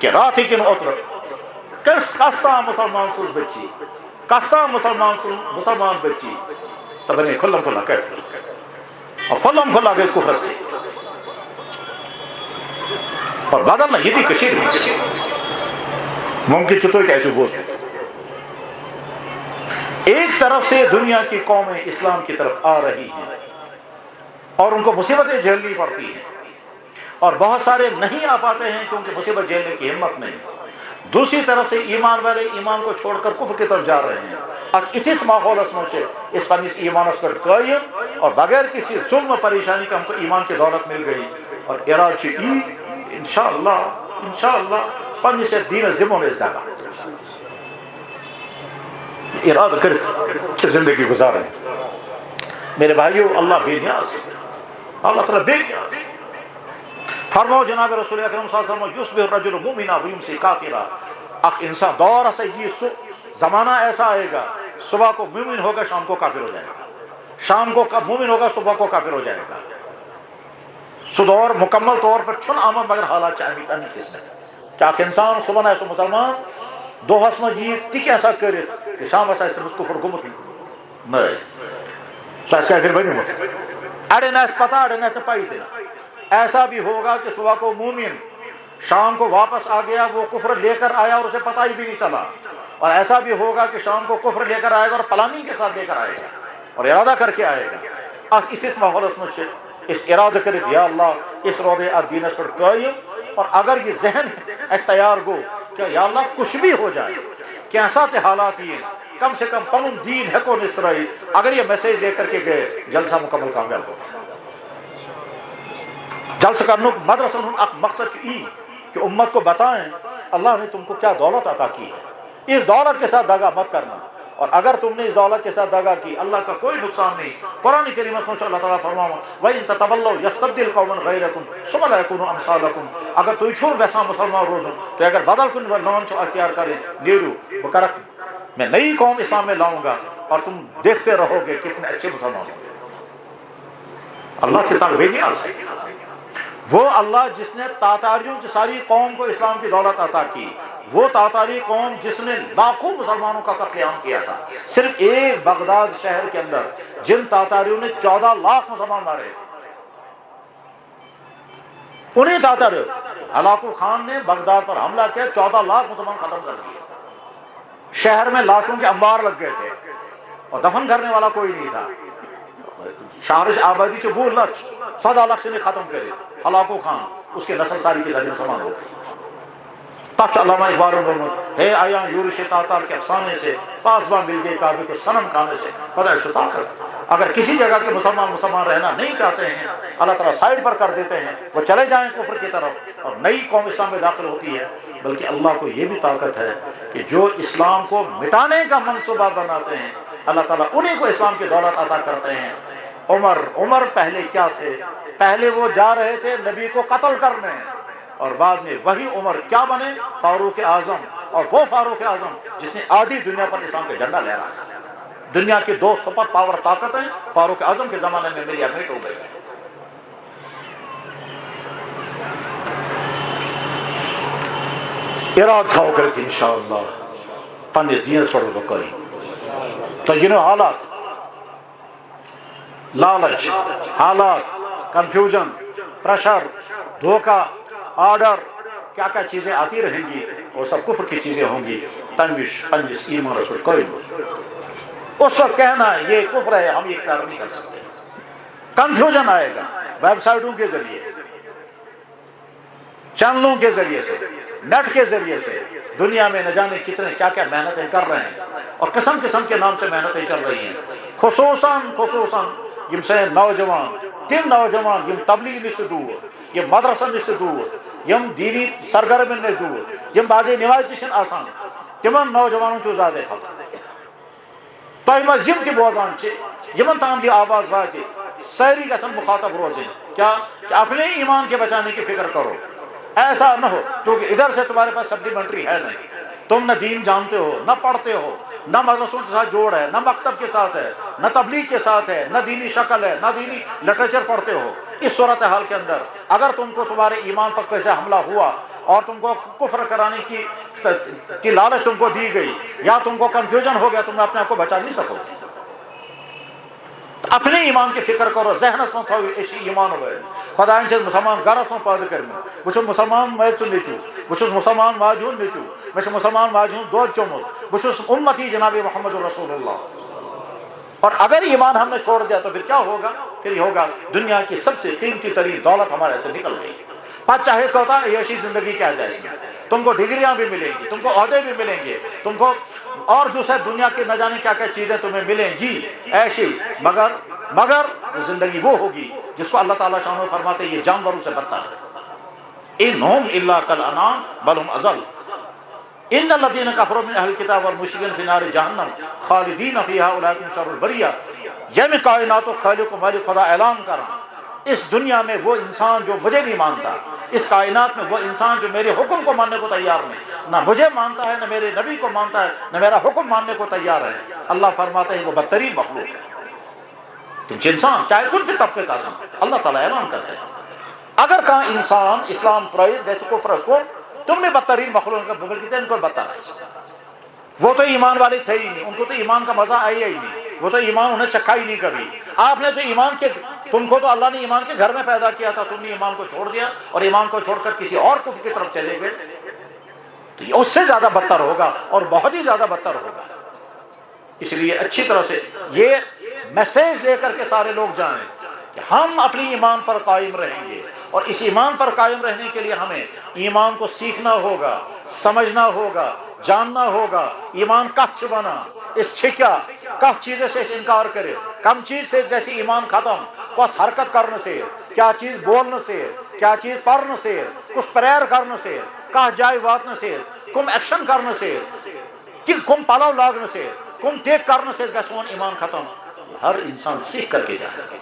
کہ رات ہی کن اوتر کستا مسلمان سن بچی کستا مسلمان بچی سب نے کھلم کھلا کہتے اور کھلم کھلا گئے کفر سے اور بدل نہ یہ بھی کشیر میں ممکن چطور کہ ایسے بوز ایک طرف سے دنیا کی قومیں اسلام کی طرف آ رہی ہیں اور ان کو مصیبتیں جھیلنی پڑتی ہیں اور بہت سارے نہیں آ پاتے ہیں کیونکہ مصیبت جھیلنے کی ہمت نہیں. دوسری طرف سے ایمان والے ایمان کو چھوڑ کر کفر کی طرف جا رہے ہیں. اس ماحول اس پنس ایمان پر قائم اور بغیر کسی ظلم و پریشانی کا ہم کو ایمان کی دولت مل گئی اور اراد انشاءاللہ پنس دین ذمہ اس داغا ارادہ کر زندگی گزاریں. میرے بھائیو اللہ بے نیاز ہے, اللہ تعالیٰ بے نیاز. فرماؤ جناب رسول اکرم صلی اللہ علیہ وسلم یصبح الرجل مؤمنا ویمسی کافرا. اک انسان دور سے یہ زمانہ ایسا آئے گا صبح کو مومن ہوگا شام کو کافر ہو جائے گا, شام کو مومن ہوگا صبح کو کافر ہو جائے گا. سو دور مکمل طور پر چھن آمد مگر حالات چاہیے امی کس نے کیا کہ انسان صبح ایسا مسلمان دہس مجھ یہ تک ایسا کرت کہ شام ایسا اس کفر گمت نہیں سو ایسا پھر بنی مت اڑے نہ پتہ اڑے نہ پائی تھی. ایسا بھی ہوگا کہ صبح کو مومن شام کو واپس آ گیا وہ کفر لے کر آیا اور اسے پتہ ہی بھی نہیں چلا, اور ایسا بھی ہوگا کہ شام کو کفر لے کر آئے گا اور پلاننگ کے ساتھ لے کر آئے گا اور ارادہ کر کے آئے گا. اس ماحول میں اس ارادہ کرت یا اللہ اس رود دینس پر قائم اور اگر یہ ذہن اس تیار گو کہ یا اللہ کچھ بھی ہو جائے کیسا تے حالات یہ کم سے کم پنن دین ہیکو نسترائی اگر یہ میسیج دے کر کے گئے جلسہ مکمل کامیاب ہو. جلسہ کرنے مدرسہ مقصد کہ امت کو بتائیں اللہ نے تم کو کیا دولت عطا کی ہے, اس دولت کے ساتھ داغا مت کرنا, اور اگر تم نے اس دولت کے ساتھ داغا کی اللہ کا کوئی نقصان نہیں. قرآن کریم میں اللہ تعالیٰ فرماؤں وَإِن تَتَوَلَّوْا يَسْتَبْدِلْ قَوْمًا غَيْرَكُمْ ثُمَّ لَا يَكُونُوا أَمْثَالَكُمْ. اگر تو چھوڑ ویسا مسلمان روزو تو اگر بدل کن لون چو اختیار کریں نیرو بکرک میں نئی قوم اسلام میں لاؤں گا اور تم دیکھتے رہو گے کتنے اچھے مسلمان ہوں گے. اللہ کی طاقت بے نیاز ہے. وہ اللہ جس نے تاتاریوں کی ساری قوم کو اسلام کی دولت عطا کی, وہ تاتاری قوم جس نے لاکھوں مسلمانوں کا قتل عام کیا تھا صرف ایک بغداد شہر کے اندر, جن تاتاریوں نے 14 لاکھ مسلمان مارے تھے. انہیں تاتاریوں ہلاکو خان نے بغداد پر حملہ کیا, 14 لاکھ مسلمان ختم کر دیے. شہر میں لاشوں کے انبار لگ گئے تھے اور دفن کرنے والا کوئی نہیں تھا. شہر آبادی سے وہ لچ 14 لاکھ سے ختم کرے ہلاکو خان, اس کے نسل ساری کی ساری مسلمان ہو گئی. تاچ علامہ اقبال ہے آیا یورش تاتار کے افسانے سے پاسباں مل گئے کعبے کو صنم کھانے سے خدا شتا کر. اگر کسی جگہ کے مسلمان رہنا نہیں چاہتے ہیں اللہ تعالیٰ سائڈ پر کر دیتے ہیں, وہ چلے جائیں کفر کی طرف اور نئی قوم اسلام میں داخل ہوتی ہے. بلکہ اللہ کو یہ بھی طاقت ہے کہ جو اسلام کو مٹانے کا منصوبہ بناتے ہیں اللہ تعالیٰ انہیں کو اسلام کی دولت عطا کرتے ہیں. عمر پہلے کیا تھے؟ پہلے وہ جا رہے تھے نبی کو قتل کرنے, اور بعد میں وہی عمر کیا بنے؟ فاروق اعظم. اور وہ فاروق اعظم جس نے آدھی دنیا پر اسلام کا جھنڈا لہرایا. دنیا کی 2 سپر پاور طاقتیں فاروق اعظم کے زمانے میں ملی امیٹ ہو گئی. اراد کھاؤ کر تھی انشاءاللہ پنس دینس پر رکائی تو یہ حالات لالچ, حالات, کنفیوژن, پریشر, دھوکہ, آرڈر, کیا کیا چیزیں آتی رہیں گی اور سب کفر کی چیزیں ہوں گی. تنوش پنجس ایمان پر کوئی اس وقت کہنا ہے یہ کفر ہے, ہم یہ اقرار نہیں کر سکتے. کنفیوژن آئے گا ویب سائٹوں کے ذریعے, چینلوں کے ذریعے سے, نیٹ کے ذریعے سے. دنیا میں نہ جانے کتنے کیا کیا محنتیں کر رہے ہیں اور قسم قسم کے نام سے محنتیں چل رہی ہیں. خصوصاً یم سے نوجوان تم نوجوان یم تبلیغ نش دور, یم مدرسہ نش دور, یم دینی سرگرمی نش دور, یم بازی نماز تشن آسان, تمن نوجوانوں چو زیادہ خطر. تہ مز یم تہ بوزان یمن تام دی آواز واتہ ساری گژھن مخاطب روزیں کیا کہ اپنے ایمان کے بچانے کی فکر کرو. ایسا نہ ہو کیونکہ ادھر سے تمہارے پاس سپلیمنٹری ہے نہیں, تم نہ دین جانتے ہو, نہ پڑھتے ہو, نہ مدرسوں کے ساتھ جوڑ ہے, نہ مکتب کے ساتھ ہے, نہ تبلیغ کے ساتھ ہے, نہ دینی شکل ہے, نہ دینی لٹریچر پڑھتے ہو. اس صورتحال کے اندر اگر تم کو تمہارے ایمان پر کیسے حملہ ہوا اور تم کو کفر کرانے کی لالچ تم کو دی گئی یا تم کو کنفیوژن ہو گیا، تم اپنے آپ کو بچا نہیں سکو گے۔ اپنے ایمان کی فکر کرو، ذہنس من تھو اسی ایمان ہوئے خدائن چھس مسلمان گرس من پید کرمت، بہ چھس مسلمان مید سن نیچو، بہ چھس مسلمان ماجہ ہند نیچو، میں چھس مسلمان ماجہ ہند دود چومت، بہ چھس امتی جناب محمد رسول اللہ۔ اور اگر ایمان ہم نے چھوڑ دیا تو پھر کیا ہوگا؟ پھر یہ ہوگا دنیا کی سب سے قیمتی ترین دولت ہمارے سے نکل گئی۔ پتہ چاہے ہوتا عیاشی زندگی کیا جائے اس میں، تم کو ڈگریاں بھی ملیں گی، تم کو عہدے بھی ملیں گے، تم کو اور دوسرے دنیا کی نہ جانے کیا کیا چیزیں تمہیں ملیں گی ایسی، مگر زندگی وہ ہوگی جس کو اللہ تعالیٰ شان فرماتے ہیں یہ جانوروں سے بدتر ہے۔ انہم الا کالانعام بل ہم اضل ان الذین کفروا من اہل الکتاب والمشرکین فی نار جہنم خالدین فیہا اولئک هم شر البریہ۔ یہ میں کائنات و خالق و مالک خدا اعلان کر رہا ہوں، اس دنیا میں وہ انسان جو مجھے نہیں مانتا، اس کائنات میں وہ انسان جو میرے حکم کو ماننے کو تیار نہیں، نہ مجھے مانتا ہے، نہ میرے نبی کو مانتا ہے، نہ میرا حکم ماننے کو تیار ہے، اللہ فرماتے ہیں وہ بدترین مخلوق ہے۔ تم انسان چاہے کن کے طبقے کا سن، اللہ تعالیٰ اعلان کرتے ہیں اگر کہاں انسان اسلام پرائز گئے کو فرض کو تم نے بدترین مخلوق کا بلکہ ان کو بدتر ہے۔ وہ تو ایمان والے تھے ہی نہیں، ان کو تو ایمان کا مزہ آیا ہی نہیں، وہ تو ایمان انہیں چکھا ہی نہیں کبھی۔ آپ نے تو ایمان کے، تم کو تو اللہ نے ایمان کے گھر میں پیدا کیا تھا، تم نے ایمان کو چھوڑ دیا اور ایمان کو چھوڑ کر کسی اور کفر کی طرف چلے گئے، تو یہ اس سے زیادہ بدتر ہوگا اور بہت ہی زیادہ بدتر ہوگا۔ اس لیے اچھی طرح سے یہ میسیج لے کر کے سارے لوگ جائیں کہ ہم اپنی ایمان پر قائم رہیں گے، اور اس ایمان پر قائم رہنے کے لیے ہمیں ایمان کو سیکھنا ہوگا، سمجھنا ہوگا، جاننا ہوگا۔ ایمان کچھ بنا اس چھکیا کچھ چیزیں سے انکار کرے، کم چیز سے جیسی ایمان ختم، کس حرکت کرنے سے، کیا چیز بولنے سے، کیا چیز پڑھنے سے، کس پریر کرنے سے، کہ جائے واتنے سے، کم ایکشن کرنے سے، کم پلو لاگنے سے، کم ٹیک کرنے سے گسون ایمان ختم۔ ہر انسان سیکھ کر کے جائے۔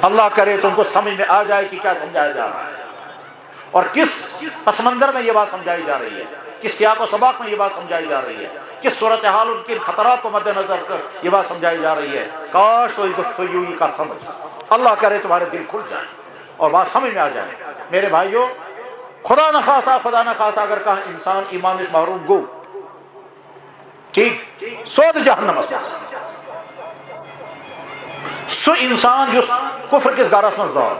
اللہ کرے تم کو سمجھ میں آ جائے کہ کیا سمجھایا جا رہا ہے اور کس پس منظر میں یہ بات سمجھائی جا رہی ہے، کس سیاق و سباق میں یہ بات سمجھائی جا رہی ہے، کس صورتحال ان کے خطرات کو مد نظر کر یہ بات سمجھائی جا رہی ہے۔ کاش کوئی گفتگو کا سمجھ، اللہ کرے تمہارے دل کھل جائے اور بات سمجھ میں آ جائے۔ میرے بھائیوں، خدا نہ خواستہ اگر کہاں انسان ایمان سے محروم گو، ٹھیک سود جہنم اس سو انسان جو کفر کس گارس من زال،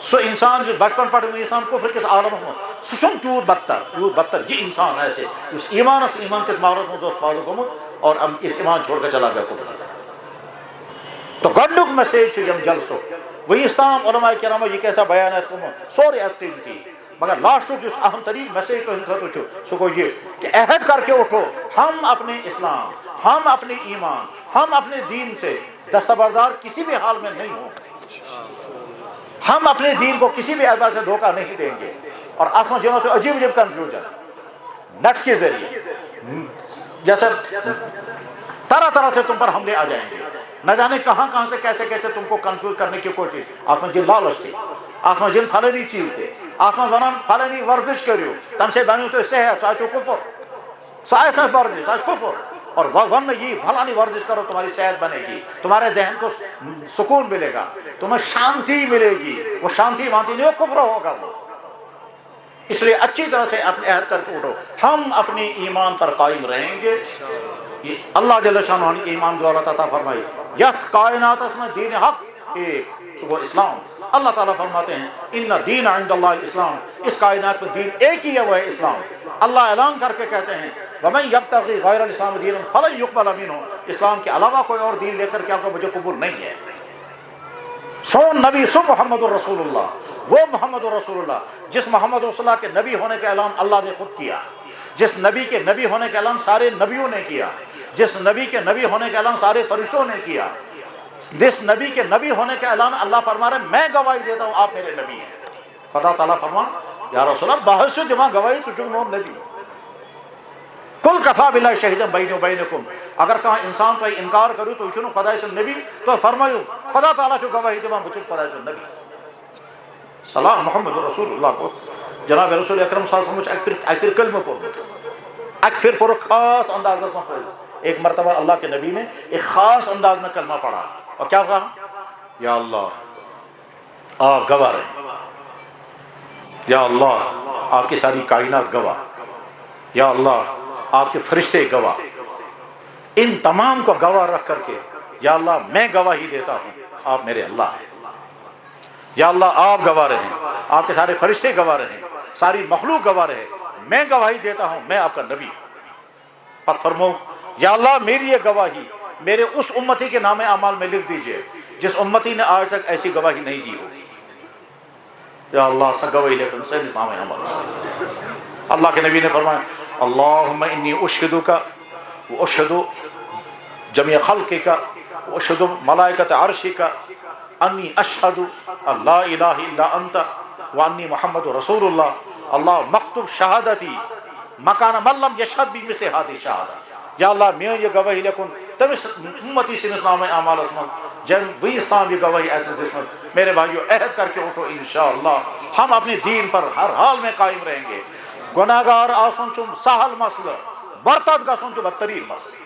سو انسان جو بچپن پڑھ میں انسان کفر کس عالم میں سو چھن تیوت بدتر یہ انسان ایسے اس ایمان کس محروم میں دوست پاؤ گمت اور اس ایمان چھوڑ کر چلا گیا کفر۔ تو گڈنک میسیج یم جلسو وہی اسلام علماء کرام یہ کیسا بیان ہے اس کو سورے اسکیم تھی، مگر لاسٹ جو اہم ترین میسیج تو ان خطر چھو سو کو یہ کہ عہد کر کے اٹھو، ہم اپنے اسلام، ہم اپنے ایمان، ہم اپنے دین سے دستبردار کسی بھی حال میں نہیں ہوں گے، ہم اپنے دین کو کسی بھی اعتبار سے دھوکہ نہیں دیں گے۔ اور آسمان جنہوں تو عجیب کنفیوژن نیٹ کے ذریعے جیسے طرح سے تم پر حملے آ جائیں گے، نہ جانے کہاں سے کیسے تم کو کنفیوز کرنے کی کوشش۔ آسمان جن لالچ تھی، آسمان جن فلانی چیز تھے، آسمان ونان فلانی ورزش کریو تم سے بنیو تو صحت ساچو کفر، سائنس ورزش ساچ کفر، اور ون یہ فلانی ورزش کرو تمہاری صحت بنے گی، تمہارے ذہن کو سکون ملے گا، تمہیں شانتی ملے گی، وہ شانتی وانتی نہیں، وہ کفر ہوگا وہ۔ اس لیے اچھی طرح سے اپنے عہد کر کے اٹھو، ہم اپنے ایمان پر قائم رہیں گے۔ اللہ جل شانہ کی ایمان دولت عطا فرمائی، یت کائنات اس میں دین حق ایک سو اسلام۔ اللہ تعالیٰ فرماتے ہیں ان دین عند اللہ الاسلام، اس کائنات میں دین ایک ہی ہے، وہ ہے اسلام۔ اللہ اعلان کر کے کہتے ہیں وَمَن يَبْتَغِي غَيْرَ الْإِسْلَامِ دِينًا فَلَن يُقْبَلَ مِنْهُ، اسلام کے علاوہ کوئی اور دین لے کر کے آپ کو مجھے قبول نہیں ہے۔ سون نبی سو محمد الرسول اللہ، وہ محمد الرسول اللہ جس محمد رسول اللہ کے نبی ہونے کا اعلان اللہ نے خود کیا، جس نبی کے نبی ہونے کا اعلان سارے نبیوں نے کیا، جس نبی کے نبی ہونے کا اعلان سارے فرشتوں نے کیا، جس نبی کے نبی ہونے کا اعلان اللہ فرما رہے میں گواہی دیتا ہوں آپ میرے نبی ہیں۔ خدا تعالیٰ فرما یا رسول اللہ بحث سے جمع گواہی سچوں نبی کل کفا باللہ شہیدن بینی و بینکم، اگر کہاں انسان تو انکار کرو تو چنو خدا سے نبی تو فرمایو خدا تعالیٰ سے گواہی دے بچو خدا سے نبی۔ سلام محمد رسول اللہ کو جناب رسول اکرم صلی اللہ علیہ وسلم اکفر کلمہ پڑھو، اکفر پڑھو خاص انداز میں پڑھو۔ ایک مرتبہ اللہ کے نبی نے ایک خاص انداز میں کلمہ پڑھا اور کیا کہا؟ یا اللہ آپ گواہ رہے یا اللہ آپ کی ساری کائنات گواہ، یا اللہ آپ کے فرشتے گواہ، ان تمام کو گواہ رکھ کر کے یا اللہ میں گواہی دیتا ہوں آپ میرے اللہ ہیں۔ یا اللہ آپ گواہ رہیں، آپ کے سارے فرشتے گواہ رہیں، ساری مخلوق گواہ رہے، میں گواہی دیتا ہوں میں آپ کا نبی ہوں۔ پر فرمو یا اللہ میری یہ گواہی میرے اس امتی کے نام اعمال میں لکھ دیجئے جس امتی نے آج تک ایسی گواہی نہیں دی ہوگی۔ یا اللہ سب گواہی لیتے ہیں صحیح نام اعمال۔ اللہ کے نبی نے فرمایا اللہم انی اشہدک و اشہد جمیع خلقک و اشہد ملائکۃ عرشک انی اشہد لا الہ الا انت وانی محمد رسول اللہ اللہ مکتب شہادتی مکان من لم یشہد بمثل ہذه الشہادہ۔ یا اللہ میں یہ گواہی لکھن تمس امتی سے نام اعمال اسمن جن وی اسلام یہ گواہی ایسے جسمن۔ میرے بھائیو عہد کر کے اٹھو انشاءاللہ ہم اپنی دین پر ہر حال میں قائم رہیں گے۔ گناہگار آسن چم سہل مسئلہ، برتد گسن چم بدترین مسئلہ۔